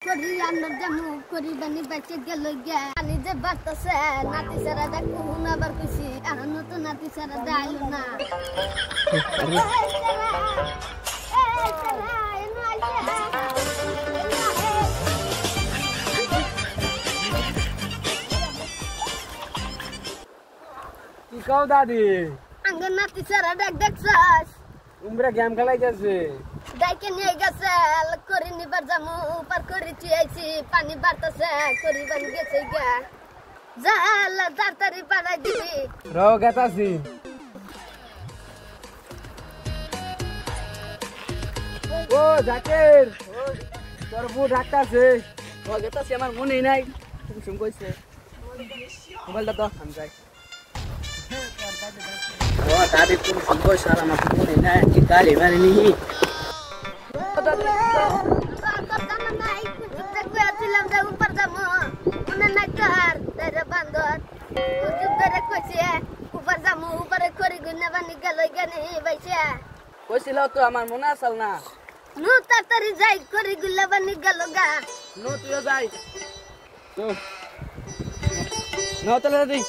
করি আন্দার জামু করি বানি বেঁচে গেল গিয়া আনি যে বাতাসে নাতি সারা দেখ কোন আবার কইছি এখন তো নাতি সারা দাইলো না কি কও দাদি আঙ্গ নাতি সারা দেখ দেখছাস উমরা গেম খেলাই গেছে ডাইকে নিয়ে গেছে করি নিবার জামু পার করি চিয়াইছি পানি বাড়তাছে করি বানি গেছে গিয়া জাল তাড়াতাড়ি পাড়াই দিবি রও গেতাছি ও জাকির তোর বউ ডাকতাছে ও গেতাছি আমার মনে নাই তুমি শুন কইছে মোবাইলটা তো আমি যাই ও দাদি তুমি শুন কইছ আর আমার মনে নাই কি গালি মারিনি কইছিল তো আমার মনে আসল না নু তাড়াতাড়ি যাই করি গুলা বানি গেল গা নো তুইও যাই তো নো চলে দাদি